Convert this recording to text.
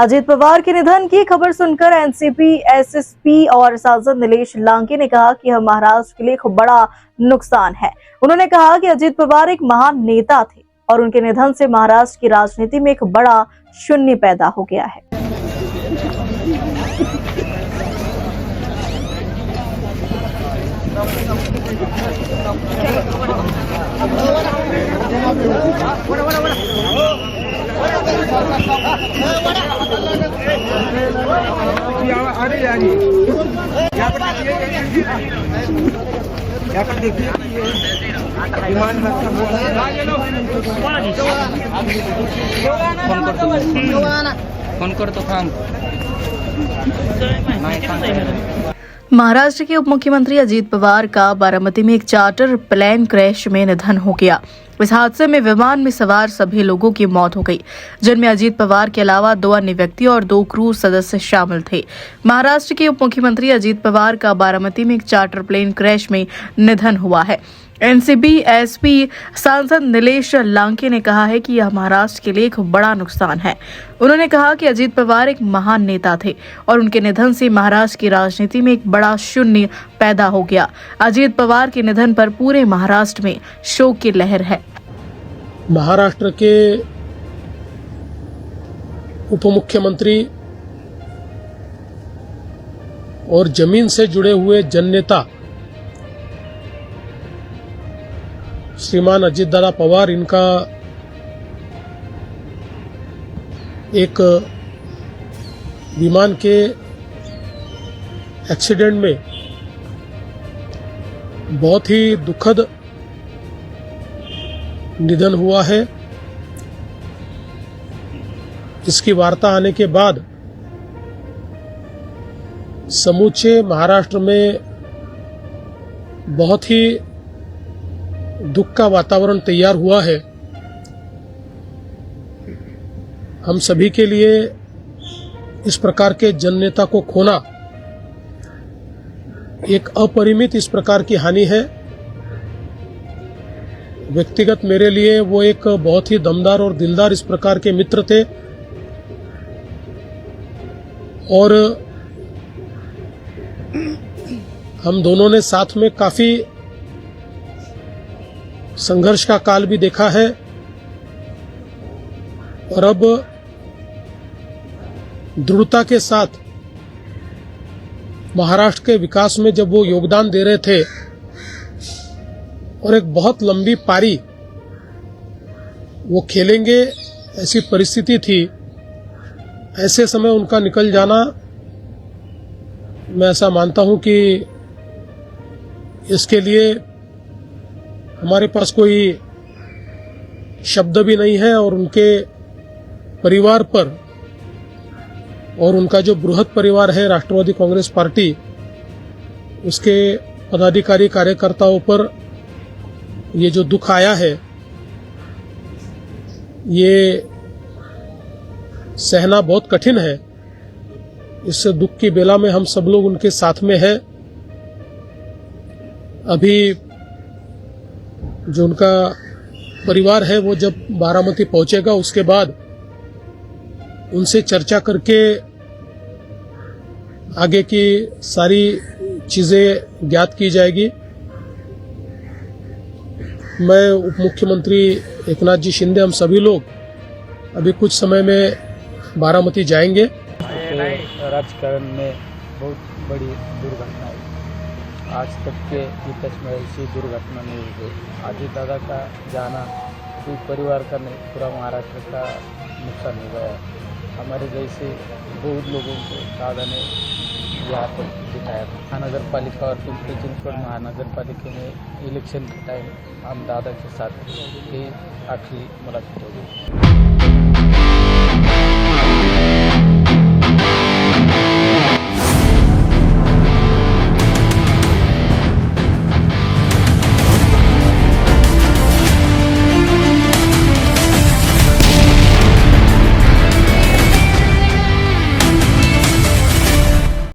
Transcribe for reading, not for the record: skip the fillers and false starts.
अजीत पवार के निधन की खबर सुनकर एनसीपी एसएसपी और सांसद नीलेश लांके ने कहा कि यह महाराष्ट्र के लिए एक बड़ा नुकसान है। उन्होंने कहा कि अजीत पवार एक महान नेता थे और उनके निधन से महाराष्ट्र की राजनीति में एक बड़ा शून्य पैदा हो गया है। यहाँ पर देखिए विमान फोन कर तो काम महाराष्ट्र के उप मुख्यमंत्री अजीत पवार का बारामती में एक चार्टर प्लेन क्रैश में निधन हो गया। इस हादसे में विमान में सवार सभी लोगों की मौत हो गई, जिनमें अजीत पवार के अलावा 2 अन्य व्यक्ति और 2 क्रू सदस्य शामिल थे। महाराष्ट्र के उप मुख्यमंत्री अजीत पवार का बारामती में एक चार्टर प्लेन क्रैश में निधन हुआ है। एनसीपी एसपी सांसद नीलेश लांके ने कहा है कि यह महाराष्ट्र के लिए एक बड़ा नुकसान है। उन्होंने कहा कि अजीत पवार एक महान नेता थे और उनके निधन से महाराष्ट्र की राजनीति में एक बड़ा शून्य पैदा हो गया। अजीत पवार के निधन पर पूरे महाराष्ट्र में शोक की लहर है। महाराष्ट्र के उप मुख्यमंत्री और जमीन से जुड़े हुए जननेता श्रीमान अजीत दादा पवार, इनका एक विमान के एक्सीडेंट में बहुत ही दुखद निधन हुआ है। इसकी वार्ता आने के बाद समूचे महाराष्ट्र में बहुत ही दुख का वातावरण तैयार हुआ है। हम सभी के लिए इस प्रकार के जननेता को खोना एक अपरिमित इस प्रकार की हानि है। व्यक्तिगत मेरे लिए वो एक बहुत ही दमदार और दिलदार इस प्रकार के मित्र थे और हम दोनों ने साथ में काफी संघर्ष का काल भी देखा है और अब दृढ़ता के साथ महाराष्ट्र के विकास में जब वो योगदान दे रहे थे और एक बहुत लंबी पारी वो खेलेंगे, ऐसी परिस्थिति थी। ऐसे समय उनका निकल जाना, मैं ऐसा मानता हूं कि इसके लिए हमारे पास कोई शब्द भी नहीं है और उनके परिवार पर और उनका जो बृहद परिवार है राष्ट्रवादी कांग्रेस पार्टी, उसके पदाधिकारी कार्यकर्ताओं पर ये जो दुख आया है, ये सहना बहुत कठिन है। इस दुख की बेला में हम सब लोग उनके साथ में हैं। अभी जो उनका परिवार है वो जब बारामती पहुंचेगा, उसके बाद उनसे चर्चा करके आगे की सारी चीजें ज्ञात की जाएगी। मैं उप मुख्यमंत्री एकनाथ जी शिंदे, हम सभी लोग अभी कुछ समय में बारामती जाएंगे। राजकारण में बहुत बड़ी दुर्घटना है। आज तक के इतिहास में ऐसी दुर्घटना नहीं हुई। अजीत दादा का जाना कोई परिवार का नहीं, पूरा महाराष्ट्र का नुकसान हो गया। हमारे जैसे बहुत लोगों को दादा ने यहाँ पर दिखाया था। महानगर पालिका और पिंपरी चिंचवड महानगर पालिका में इलेक्शन के टाइम हम दादा के साथ ही आखिरी मुलाकात हो गई।